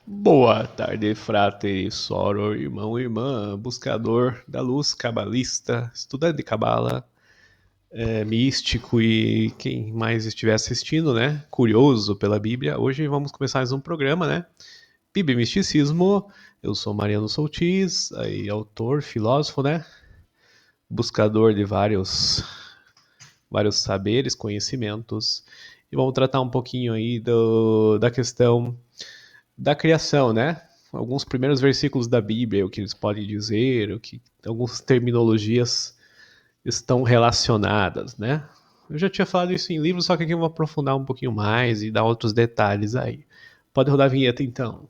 Boa tarde, frater, soror, irmão e irmã, buscador da luz, cabalista, estudante de cabala, místico e quem mais estiver assistindo, né? Curioso pela Bíblia. Hoje vamos começar mais um programa, né? Bíblia e Misticismo. Eu sou Mariano Soltis, aí, autor, filósofo, né? Buscador de vários saberes, conhecimentos. E vamos tratar um pouquinho aí da questão da criação, né? Alguns primeiros versículos da Bíblia, o que eles podem dizer, o que algumas terminologias estão relacionadas, né? Eu já tinha falado isso em livros, só que aqui eu vou aprofundar um pouquinho mais e dar outros detalhes aí. Pode rodar a vinheta então.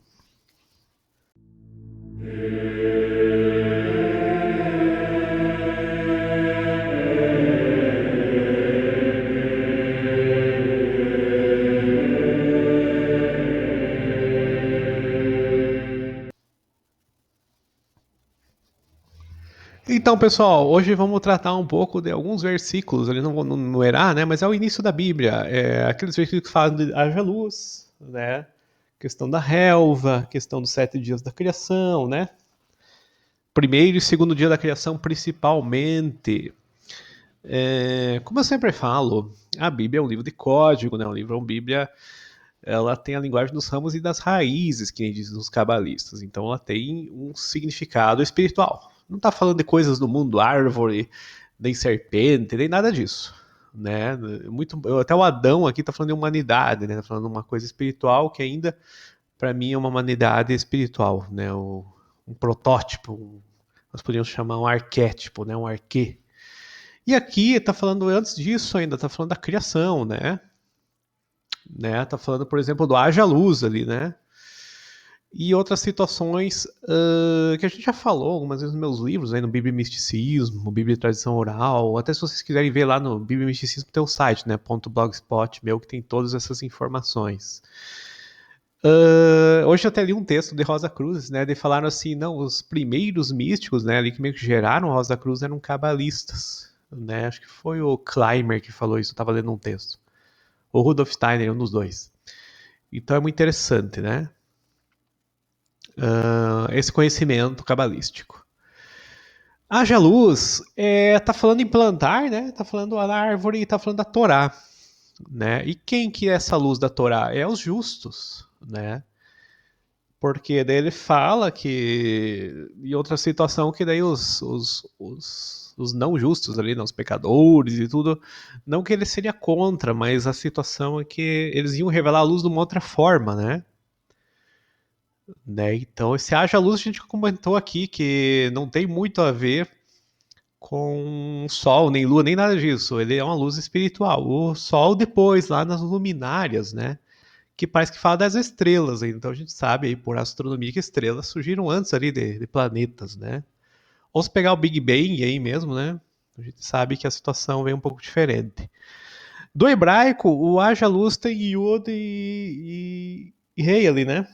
Então, pessoal, hoje vamos tratar um pouco de alguns versículos, ali não vou numerar, né? Mas é o início da Bíblia, aqueles versículos que falam de haja luz, né? Questão da relva, questão dos 7 dias da criação, né? Primeiro e segundo dia da criação, principalmente. Como eu sempre falo, a Bíblia é um livro de código, né? Uma Bíblia, ela tem a linguagem dos ramos e das raízes, que dizem os cabalistas. Então, ela tem um significado espiritual. Não está falando de coisas do mundo, árvore, nem serpente, nem nada disso, né? Até o Adão aqui está falando de humanidade, né? Tá falando de uma coisa espiritual que ainda, para mim, é uma humanidade espiritual, né? Um protótipo, nós podíamos chamar um arquétipo, né? Um arquê. E aqui está falando antes disso ainda, está falando da criação, né? Tá falando, por exemplo, do haja luz ali, né? E outras situações que a gente já falou algumas vezes nos meus livros, aí no Bíblia e Misticismo, Bíblia e Tradição Oral, até se vocês quiserem ver lá no Bíblia e Misticismo tem o site, né? .blogspot meu, que tem todas essas informações. Hoje eu até li um texto de Rosa Cruz, né? De falaram assim, não, os primeiros místicos, né, ali que meio que geraram Rosa Cruz eram cabalistas, né? Acho que foi o Kleimer que falou isso, eu estava lendo um texto. Ou Rudolf Steiner, um dos dois. Então é muito interessante, né? Esse conhecimento cabalístico. Haja luz, tá falando em plantar, né? Tá falando da árvore e tá falando da Torá, né? E quem que é essa luz da Torá? É os justos, né? Porque daí ele fala que, em outra situação, que daí os não justos ali, né, os pecadores e tudo, não que ele seria contra, mas a situação é que eles iam revelar a luz de uma outra forma, né? Então, esse haja luz a gente comentou aqui que não tem muito a ver com sol, nem lua, nem nada disso. Ele é uma luz espiritual. O sol depois, lá nas luminárias, né? Que parece que fala das estrelas. Então a gente sabe aí por astronomia que estrelas surgiram antes ali de planetas, né? Ou se pegar o Big Bang aí mesmo, né? A gente sabe que a situação vem um pouco diferente. Do hebraico, o haja luz tem Yud e Rei ali, né?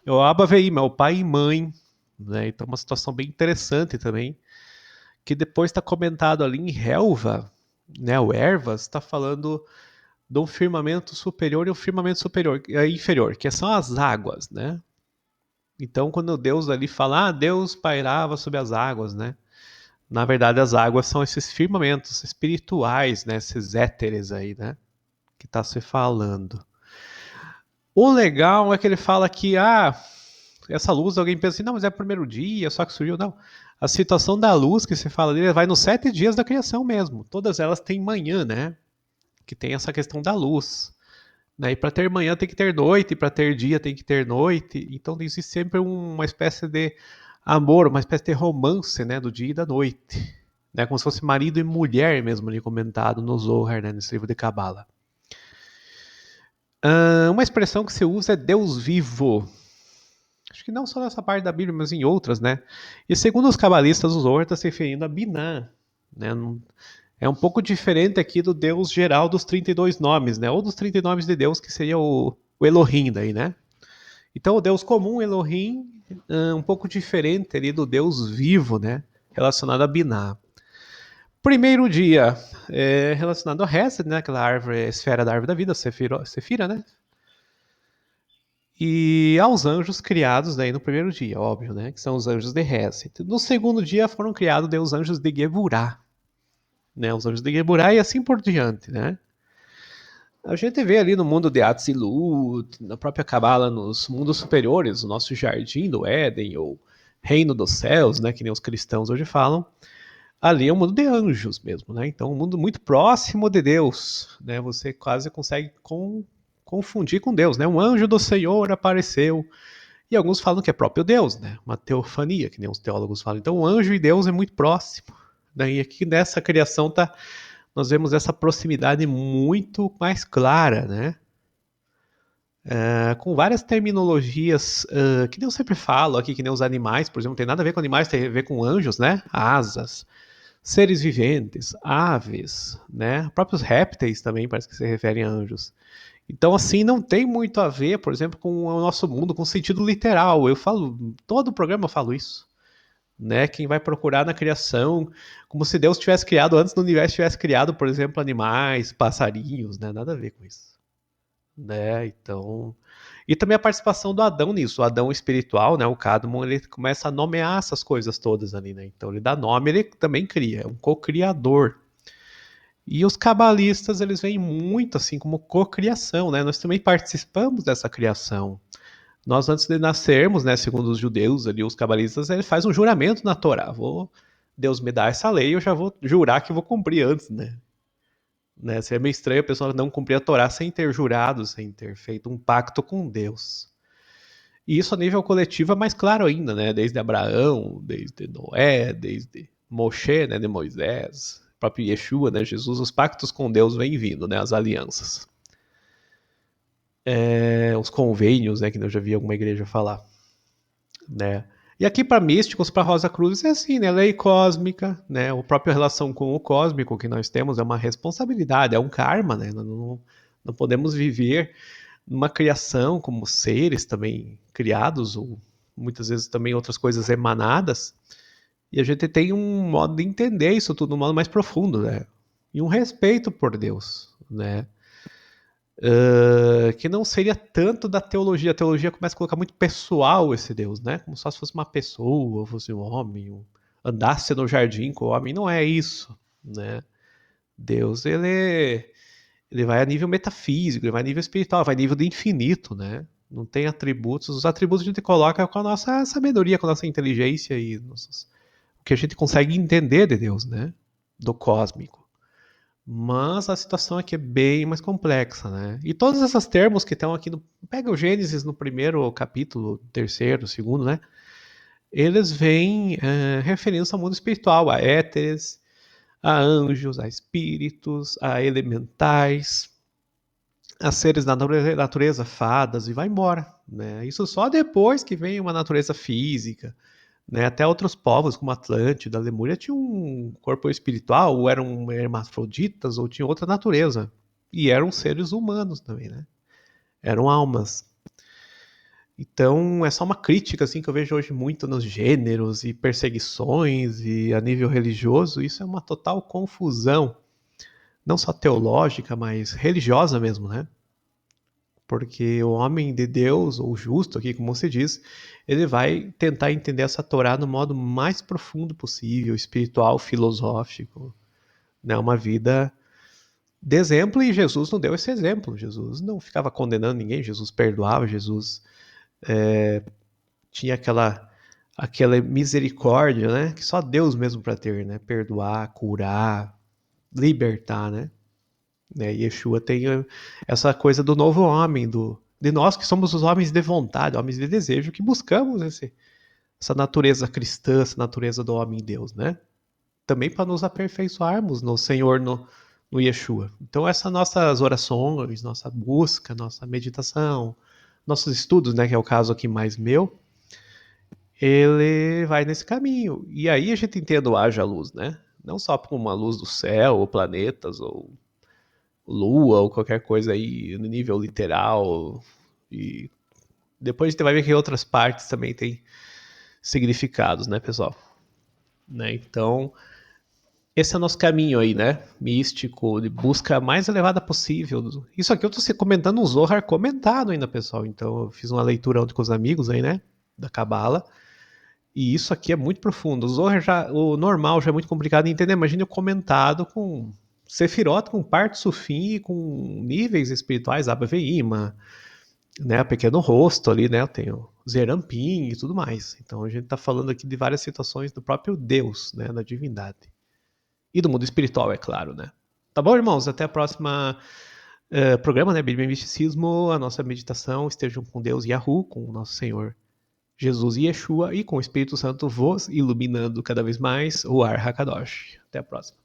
É o Abba Veim, é o pai e mãe, né? Então uma situação bem interessante também, que depois está comentado ali em Helva, né? O Ervas está falando do firmamento superior e o firmamento superior, inferior, que são as águas, né? Então, quando Deus ali fala, Deus pairava sobre as águas, né? Na verdade, as águas são esses firmamentos espirituais, né? Esses éteres aí, né? Que está se falando. O legal é que ele fala que, essa luz, alguém pensa assim, não, mas é o primeiro dia, só que surgiu. Não. A situação da luz que se fala dele vai nos 7 dias da criação mesmo. Todas elas têm manhã, né? Que tem essa questão da luz. Né? E para ter manhã tem que ter noite, e para ter dia tem que ter noite. Então existe sempre uma espécie de amor, uma espécie de romance, né? Do dia e da noite. Né? Como se fosse marido e mulher mesmo ali comentado no Zohar, né? Nesse livro de Cabala. Uma expressão que se usa é Deus vivo. Acho que não só nessa parte da Bíblia, mas em outras, né? E segundo os cabalistas, o Zohar está se referindo a Binah, né? É um pouco diferente aqui do Deus geral dos 32 nomes, né? Ou dos 30 nomes de Deus, que seria o Elohim daí, né? Então o Deus comum, Elohim, um pouco diferente ali do Deus vivo, né? Relacionado a Binah. Primeiro dia é relacionado a Hesed, né? Aquela árvore, esfera da árvore da vida, Sefira, né? E aos anjos criados daí no primeiro dia, óbvio, né? Que são os anjos de Hesed. No segundo dia foram criados daí os anjos de Geburá, né? Os anjos de Geburá e assim por diante, né? A gente vê ali no mundo de Atzilut, na própria Cabala, nos mundos superiores, o nosso jardim do Éden, ou reino dos céus, né? Que nem os cristãos hoje falam. Ali é um mundo de anjos mesmo, né? Então, um mundo muito próximo de Deus, né? Você quase consegue confundir com Deus, né? Um anjo do Senhor apareceu. E alguns falam que é próprio Deus, né? Uma teofania, que nem os teólogos falam. Então, o anjo e Deus é muito próximo. Daí aqui nessa criação nós vemos essa proximidade muito mais clara, né? Com várias terminologias que nem eu sempre falo aqui, que nem os animais, por exemplo, não tem nada a ver com animais, tem a ver com anjos, né? Asas, seres viventes, aves, né? Próprios répteis também parece que se referem a anjos. Então, assim, não tem muito a ver, por exemplo, com o nosso mundo, com o sentido literal. Eu falo, todo o programa eu falo isso. Né? Quem vai procurar na criação, como se Deus tivesse criado antes do universo tivesse criado, por exemplo, animais, passarinhos, né? Nada a ver com isso. Né? Então, e também a participação do Adão nisso, o Adão espiritual, né? O Cadmon, ele começa a nomear essas coisas todas ali, né? Então ele dá nome, ele também cria, é um co-criador. E os cabalistas, eles veem muito assim como cocriação, né? Nós também participamos dessa criação. Nós antes de nascermos, né, segundo os judeus ali, os cabalistas, ele faz um juramento na Torá. Deus me dá essa lei, eu já vou jurar que vou cumprir antes, né? Seria meio estranho a pessoa não cumprir a Torá sem ter jurado, sem ter feito um pacto com Deus. E isso a nível coletivo é mais claro ainda, né? Desde Abraão, desde Noé, desde Moshe, né, de Moisés, o próprio Yeshua, né, Jesus, os pactos com Deus vêm vindo, né, as alianças. Os convênios, né, que eu já vi alguma igreja falar, né? E aqui para místicos, para Rosa Cruz, é assim, né? Lei cósmica, né? A própria relação com o cósmico que nós temos é uma responsabilidade, é um karma, né? Não podemos viver numa criação como seres também criados, ou muitas vezes também outras coisas emanadas, e a gente tem um modo de entender isso tudo, um modo mais profundo, né? E um respeito por Deus, né? Que não seria tanto da teologia. A teologia começa a colocar muito pessoal esse Deus, né? Como só se fosse uma pessoa, fosse um homem, andasse no jardim com o homem. Não é isso, né? Deus, ele vai a nível metafísico, ele vai a nível espiritual, vai a nível do infinito, né? Não tem atributos. Os atributos a gente coloca com a nossa sabedoria, com a nossa inteligência e o que a gente consegue entender de Deus, né? Do cósmico. Mas a situação aqui é bem mais complexa, né? E todos esses termos que estão aqui pega o Gênesis no primeiro capítulo, terceiro, segundo, né? Eles vêm referência ao mundo espiritual, a éteres, a anjos, a espíritos, a elementais, a seres da natureza, fadas, e vai embora, né? Isso só depois que vem uma natureza física, né? Até outros povos, como Atlântida, Lemúria, tinham um corpo espiritual, ou eram hermafroditas, ou tinham outra natureza. E eram seres humanos também, né? Eram almas. Então, é só uma crítica assim que eu vejo hoje muito nos gêneros e perseguições e a nível religioso. Isso é uma total confusão, não só teológica, mas religiosa mesmo, né? Porque o homem de Deus, ou justo aqui, como se diz, ele vai tentar entender essa Torá no modo mais profundo possível, espiritual, filosófico, né? Uma vida de exemplo, e Jesus não deu esse exemplo. Jesus não ficava condenando ninguém, Jesus perdoava, Jesus tinha aquela misericórdia, né? Que só Deus mesmo para ter, né? Perdoar, curar, libertar, né? Yeshua tem essa coisa do novo homem, de nós que somos os homens de vontade, homens de desejo, que buscamos essa natureza cristã, essa natureza do homem Deus, né? Também para nos aperfeiçoarmos no Senhor, no Yeshua. Então, essas nossas orações, nossa busca, nossa meditação, nossos estudos, né, que é o caso aqui mais meu, ele vai nesse caminho. E aí a gente entende o haja luz, né? Não só como uma luz do céu, ou planetas, ou lua, ou qualquer coisa aí no nível literal. E depois a gente vai ver que outras partes também têm significados, né, pessoal? Né? Então, esse é o nosso caminho aí, né? Místico, de busca a mais elevada possível. Isso aqui eu tô comentando um Zohar comentado ainda, pessoal. Então eu fiz uma leitura ontem com os amigos aí, né? Da Cabala. E isso aqui é muito profundo. O Zohar já, o normal já é muito complicado de entender. Imagine o comentado com Sefirot, com parte Sufim e com níveis espirituais, Abba Veima, né? O pequeno rosto ali, né? Eu tenho Zerampin e tudo mais. Então a gente está falando aqui de várias situações do próprio Deus, né? Da divindade. E do mundo espiritual, é claro, né? Tá bom, irmãos? Até a próxima programa, né? Bíblia e Misticismo, a nossa meditação. Estejam com Deus Yahu, com o nosso Senhor Jesus e Yeshua, e com o Espírito Santo vos iluminando cada vez mais, o Ar Hakadosh. Até a próxima.